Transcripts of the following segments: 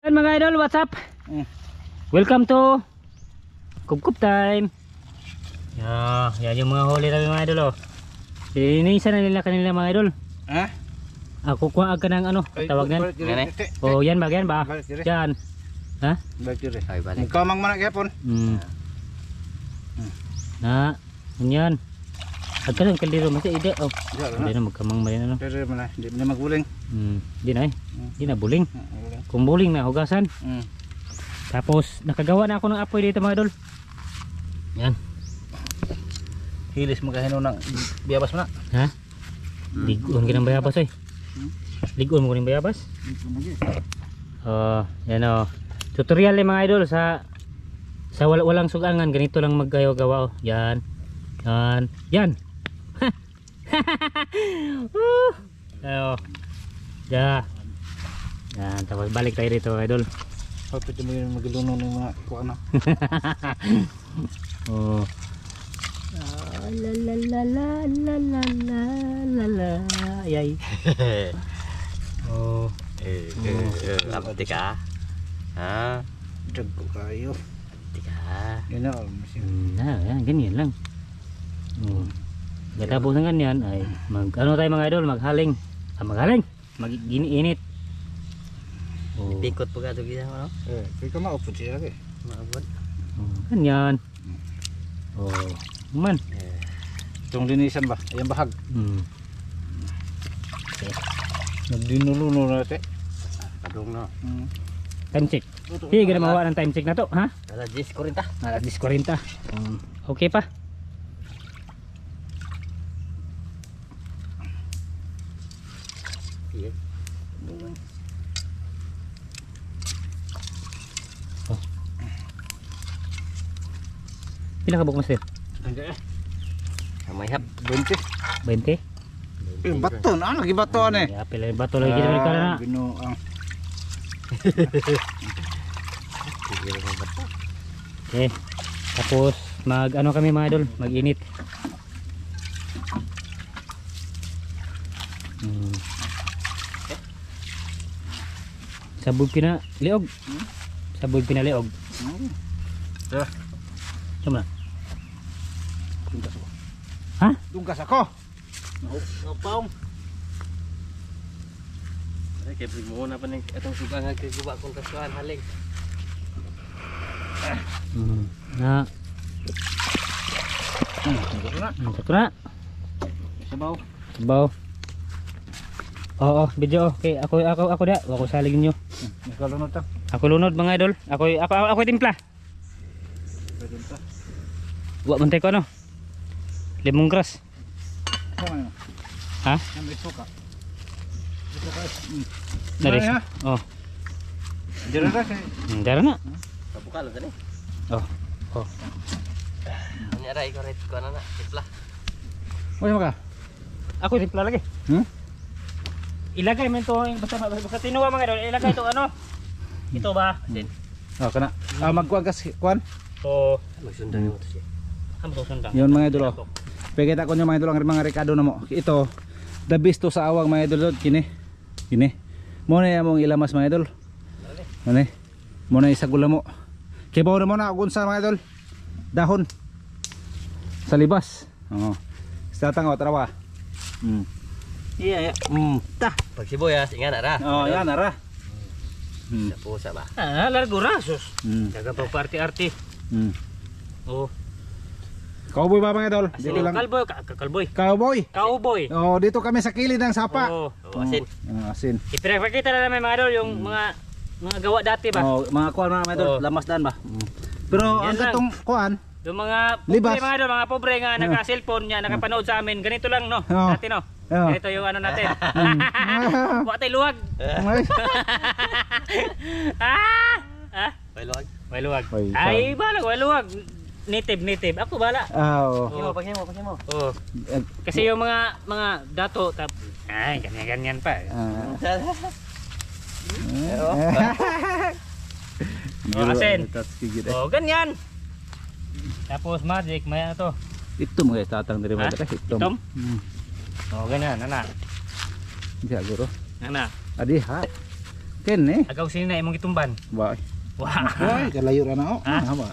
Yan mga idol, what's up? Welcome to Kubkub time. Yan yung mga huli namin mga idol oh. Linisan na nila kanila mga idol. Ha? Ako kuha ka ng ano, tawag nan. Oh, yan ba, yan ba? Yan. Ha? Ay, balik. Kamang manak yapon. Na, yan. At kanang kaldero masih ide oh. Hindi na magkamang malin ano. Pero mana, hindi na magbuling. Di na eh. Di na buling. Kung buling na hugasan. Tapos nakagawa na ako ng apoy dito mga idol. Yan. Hilis magahino ng biyabas mo na. Ha? Ligon ka ng bayabas eh. Ligon mo ka ng bayabas. Yan o. Tutorial eh mga idol sa walang sugangan. Ganito lang maggawa oh. Yan. Yan. Yan. Ayo. Ya. Yan. Tapos balik tayo dito mga idol. Pwede mo yung maglunong ng mga kuha na. Oh. La la la la la la la la la. Yay. Oh. Abdi ka? Ha? Jago kayo. Abdi ka? Yan na. Yan, ganyan lang. Katapos ng ganyan ay ano tayo mga idol, maghaling. Maghaling. Mag-iniinit. Oh. Pikot po ka ito gisa mo no? Kaya ka maupod siya lagi. Maabot. Ganyan. Oh. Man. Itong linisan ba? Ayan bahag. Okay. Nagdinulo na natin. Padung no. Time check. Sige na mawa ng time check na to, ha? Alas 10:40. Alas 10:40. Okay pa. Sige. Pila ka buok master? Hindi eh. Kamay hap. 20. 20? Bato na. Lagi bato na eh. Ya, pila yung bato lagi kita ka na. Binuang. Sige na ng bato. Okay. Tapos mag ano kami mga idol, mag-init. Sabog pina liog. Sabog pina liog. Cuma. Tungkas ako. Ha? Tungkas ako. Napaong. Ay, kaya mo na pa ning itong suka nga kay guba kong kasuhan haling. Na. Sakto na. Sabaw. Sabaw. Oo, video okay. Ako dia. Ako salig niyo. Nakalunod ta. Ako lunod mga idol. Ako timpla. Pwede ta. Wa man ko no. Lemongrass. Sama na. Ha? Ang isuka. Isuka. Dari. Ha? Oh. Dira ra kay. Dara na. Kabukalo tani. Oh. Anya ra iko ret ko na tipla. Oy maka. Ako timpla lagi. Ilagay mo ito, basta tinuwa mga idol, ilagay ito ano? Ito ba? Sin. Oh kana. Magkuagas kuan. So, Magsundan mo to siya. amo to sundang. Yun mga idol. Pagkita ko nyo mga idol ang mga rekado na mo. Ito, the best to sa awang mga idol. Kini. Muna yung mong ilamas mga idol. Muna yung sagula mo. Kibaw na muna kung sa mga idol. Dahon. Sa libas. Statang o, tarawa. Iya. Tah, pag sibuyas ingana ra. Oh, yan ara. Sa pusa ba? Largo rasos. Daga pa party-arty. Oh. Cowboy ba mga idol? Dito lang. Kalboy. Cowboy. Cowboy. Oh, dito kami sa kilid ng sapa. Oh. Asin. Asin. Ipinakita na namin mga idol yung mga gawa dati ba? Oh, mga kuan mga idol, Oh. lamas dan ba? Pero Yan ang lang. gatong kuan, Yung mga Libas. pobre mga idol, mga pobre nga naka-cellphone niya, nakapanood sa amin. Ganito lang no. Oh. Dati no. Oh. Ganito yung ano natin. Wa tay luwag. May luwag. May luwag. Oy, Ay, balag, may luwag. Native. Ako bala. Oh. Paghimo. Oh. Kasi yung mga dato ay ganyan pa. Oh, asin. Oh, ganyan. Tapos magic, may ano to? Itom guys, tatang dari mga guys, itom. Oh, ganyan, ana. Siguro. Ana. Adi ha. Kini. Agaw sini na imong gitumban. Ba. Wah. Ay, kalayo ra na oh. Ha? Ba.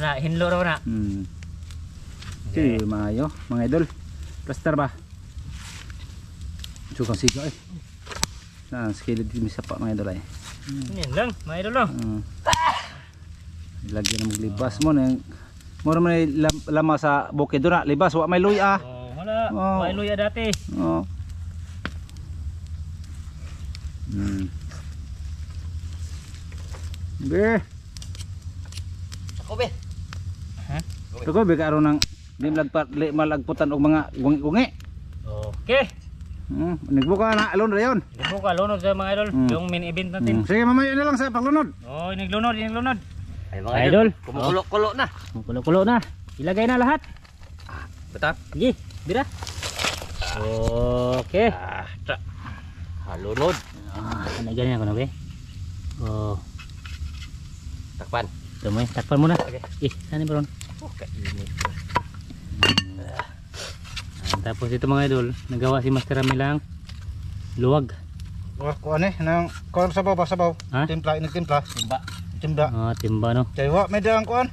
Na hinlo raw na. Okay, maayo, mga idol. Plaster ba? Sukang siga eh. Nah, skillet din sa pa mga idol ay. Yan lang, mga idol lang. Lagyan ng maglibas mo nang mura may lama sa bukid do na libas wa may luya. Oh, wala. Oh. May luya dati. Oh. Be. Ako be. Tugo be karon nang di malagputan og mga gungi-gungi. Okay. Nagbuka na alon ra yon. Dito ka lunod sa mga idol, yung main event natin. Sige mamaya na lang sa paglunod. Oh, iniglunod. Ay mga idol. Kumukulo-kulo na. Kulo-kulo na. Ilagay na lahat. Betap. Sige, bira. Okay. Halunod. Ano ganyan ko na be? Oh, Takpan. tumoy, takpan muna. Okay. Saan bron? Kainit. Tapos ito mga idol, nagawa si Master Amilang luwag. Wa ko ani nang kon sabaw. Ha? Timpla. Timba. Timba no. Kay wa may dang kon.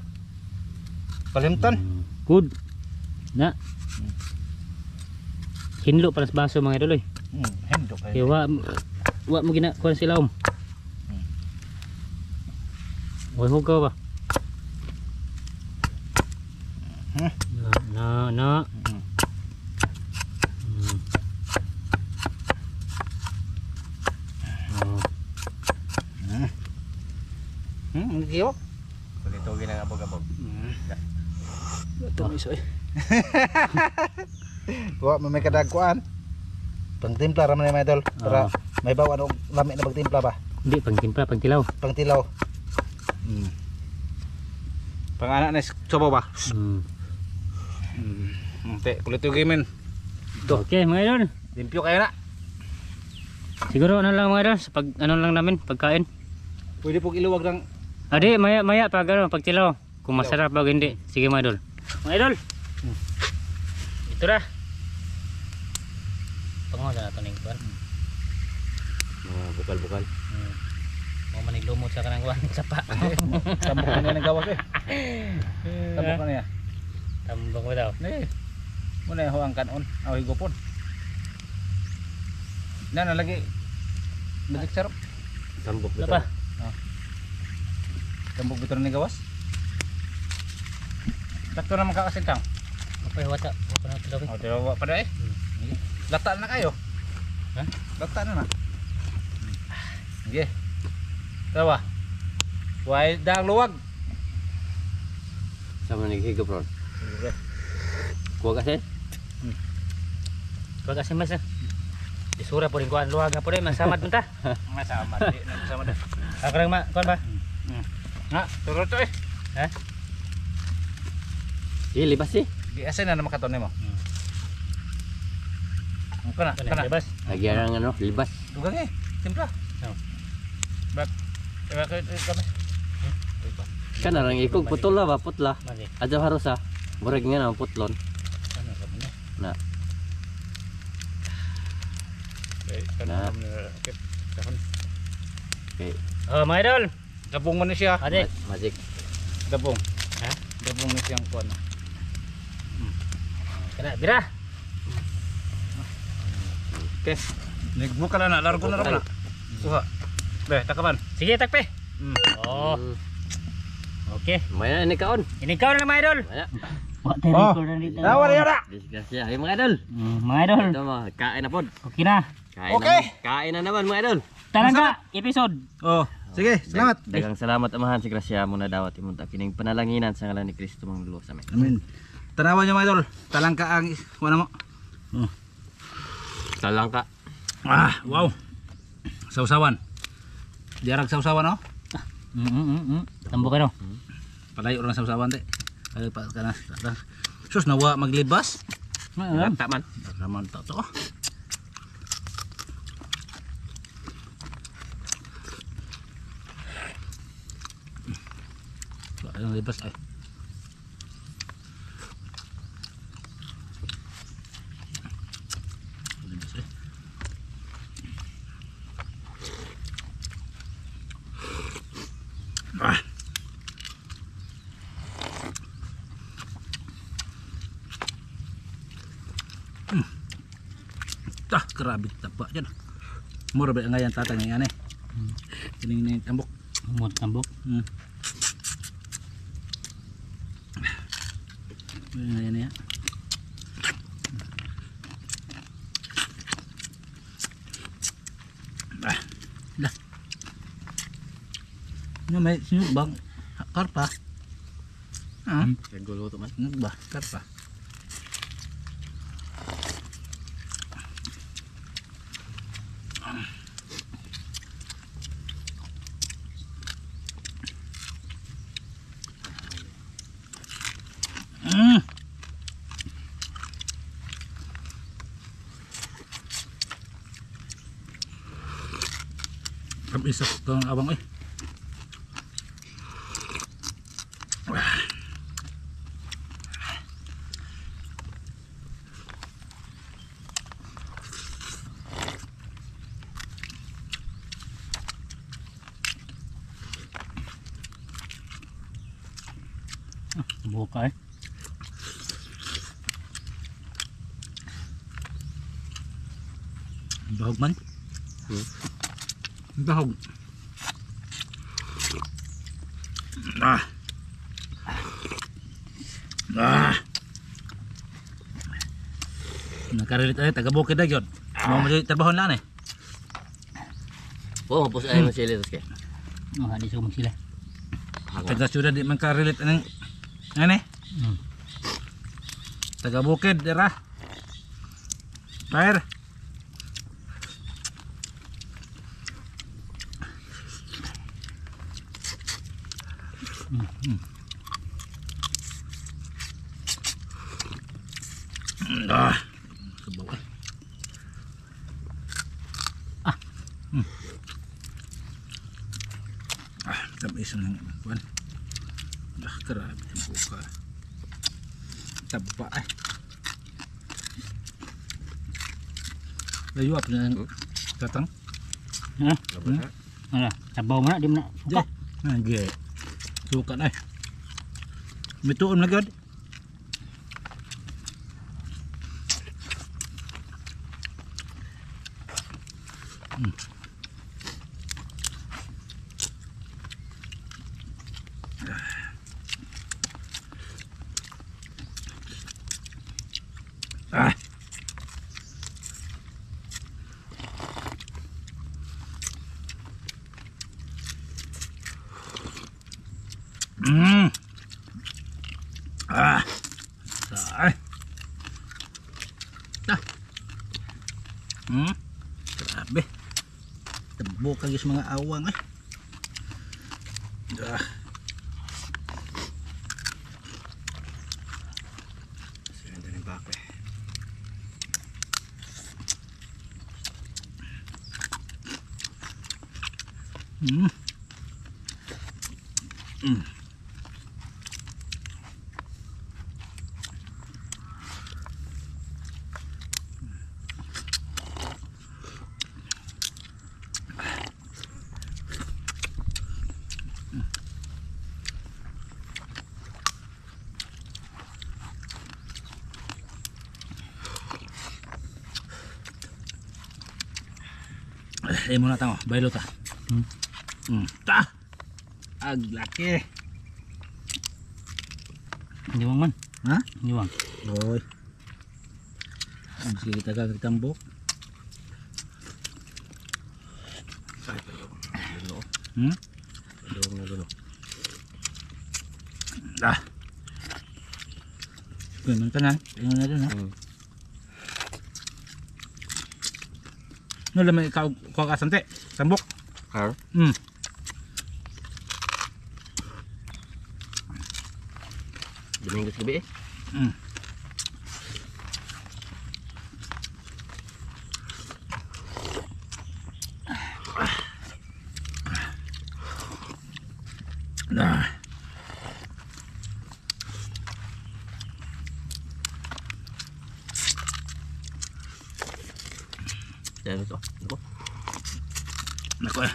Palimtan. Good. Na. Hinlo para sa baso mga idol eh. Hendo Kaya wa mo gina kuan sila Way hugaw ba? Na. Ngiyo. Kulitugin ang abog-abog. Ito may soy. Wa may kadagkuan. Pangtimpla ra man mga idol para may bawa og lami na pagtimpla ba. Hindi pangtimpla, pangtilaw. Pangtilaw. Pangana na sobo ba. Te kulitugin men. Okay mga idol. Limpyo kayo na. Siguro ano lang mga idol, sa pag ano lang namin pagkain. Pwede pog iluwag ng Adi maya pag ano pagtilaw. Kung masarap ba o hindi. Sige mga idol. Mga idol. Ito na. Pangaw na natin yung kuwan. Bukal-bukal. Mau maniglumot sa kanang kuwan sa pa. tambok na niya nagawas eh. Tambok na niya. Tambok mo daw. Eh. Muna yung huwang kanon. Awi gopon. Na lagi. Badik sarap. Tambok Wala pa. Tambok bito na gawas. Takto na makakasintang. Apay wata. Wala na ito. O, dalawa pa na eh. Lata na kayo. Ha? Lata na na. Sige. Tawa. Why dang luwag. Sama naghigop ron. Kuha kasi. Kuha kasi mas. Isura po rin kuhan luwag na po rin. Masamad punta. Masamad. Masamad. Ako rin kuhan ba? Ha, turut to eh. Ha? Libas eh. Di asin na makaton mo. Kana. Bebas. Lagyan ang ano, libas. Dugang eh. Timpla. Bak. Kami. Kan orang ikog putol lah ba putla. Mali. Aja harus ah. Boreg nga na putlon. Ano ka na? Na. Nah. Okay. Oh, mga idol. Gabong mo ni siya. Ade. Magic. Gabong. Ha? Gabong ni siyang kuan. Kana bira. Okay. Nagbuka na largo na ra na. Suha. Be, takaban. Sige takpe. Oh. Okay. Maya ini kaon. Ini kau na mga idol. Maya. Oh. Nawa na yara. Disgrasya. Ay mga idol. Mga idol. Ito mga kain na pod. Okay na. Kain Okay. Kain na naman mga idol. Talaga episode. Oh, sige, salamat. Dagang salamat amahan si Grasya mo na dawat imong kining panalanginan sa ngalan ni Kristo manglulo sa amin. Amin. Tanawan niyo mga idol. Talangka ang wala mo. Talangka. Wow. Sausawan. Diarag sausawan oh. Tambo ka no. Palayo ra sausawan te. Ay pa kana. Sus nawa maglibas. Rata man. Raman ta to. Ang libas ay. Libas eh. Ah. Grabe taba dyan. Mura ba ngayon tatang yan eh. Kining na yung tambok. Umot tambok. Ngayon yan. Dah. Nga may sinug bang karpa. Kagulo to man. Sinug ba karpa. Isa itong abang eh. Buka eh. Bahog man. Bahog. Nakarilit ay taga bukid na yun. Mau mo trabaho lang eh. Oo, mapos ay masili tos kay. Di sumang sila. Taga syudad di man karilit anong ano eh. Taga bukid dira. Fire. Sabaw eh. Tamis ng buwan. Grabe yung buka. Taba eh. Layo apa na tatang? Ala, sabaw mo na, di mo na suka. Nage. Suka na eh. Mituon na gad. Ay. Grabe. Tabo kagis mga awang eh. Sirenda ni bako eh. Mo na tango, baylo ta. Ta. Aglaki. Niwang man. Ha? Niwang. Oy. Sige kita kag tambok. Ay, palo. Dong na dulo. Kuman kanan, ayun na dun ha. No lamay ikaw ko kasante, tambok. Har. Domingos gabi eh. Yan ito. Nako. Nako eh.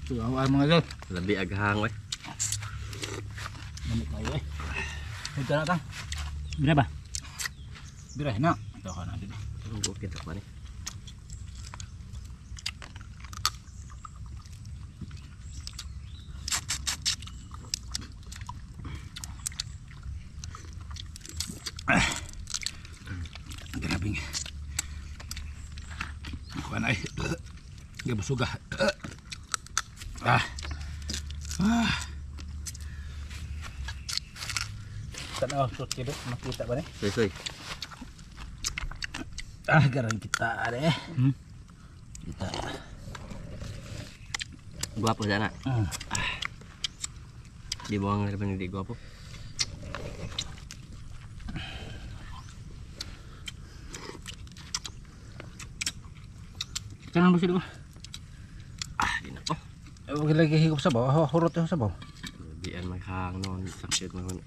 Tuwa Buwan mga idol. Labi aghang we. Balik tayo eh. Punta na tang. Bila ba? Biray na. Ito ka na din. Okay tak mani. Grabe nga. Kuha na eh. Gabusuga. Tanaw, shoot kilo. Makita ba ni? Soy. Garang kita deh. Kita. Guwapo sana. Di bawang nga di guwapo. Kanang busi dulu. Di na ko. Huwag lagi higop sa baw. Hurot yung sa baw. Labian maghang noon. Sakit mahon.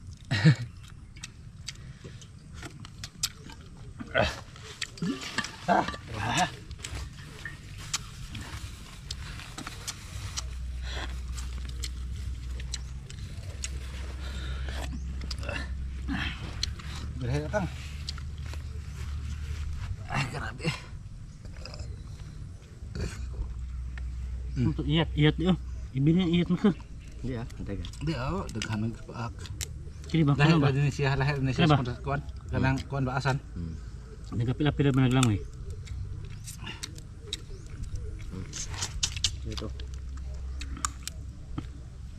Biray datang. Grabe. Untuk iyat dia. Ibinin iyat maka. Di antay ka. Di ako, daghan ng paak. Kini ba Lahir kanang ba ba? din siya, lahir din siya Ano ba? sa kuan. Kanang kuan baasan. Nagapila-pila ba naglangoy? Ito.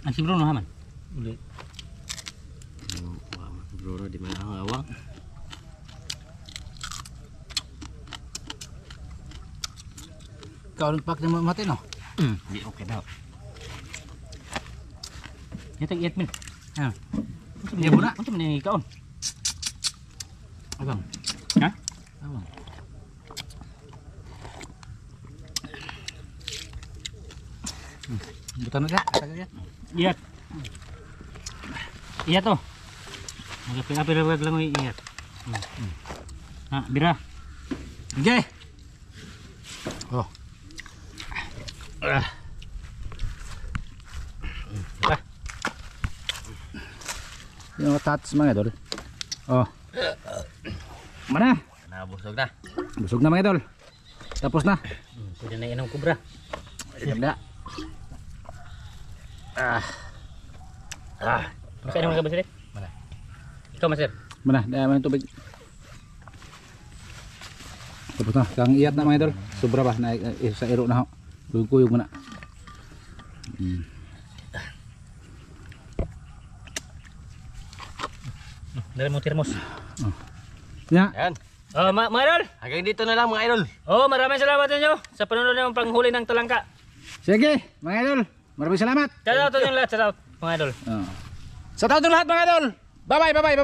Ang si Bruno haman. Uli. Bro, di mana ang awang. Kau nagpak na mati no? Di okay daw. Yatag iyat min. Ha. Iya, Buna. Unsa man ni kaon? Abang. Ha? Abang. Butan na dia. Iyat. Iyat to. Nagapila-pila ba naglangoy iyat. Ha, bira. Okay. Oh. Yung tats mga idol. Oh. Mana? Nabusog na. Busog na mga idol. Tapos na. Pwede na inom kubra. Siap na. Masa inom ka ba sila? Mana? Ikaw masir. Mana? Daya mo yung tubig. Tapos na. Kang iyat na mga idol. Sobra ba? Na, sa iro na ho. Kuyog mo na. Dali mo termos. Ya. Yan. Oh, mga idol. Hanggang dito na lang mga idol. Oh, maraming salamat sa inyo sa panonood ng panghuli ng talangka. Sige mga idol. Maraming salamat. Shout out to yung lahat, shout out mga idol. Sa taon lahat mga idol. Bye bye.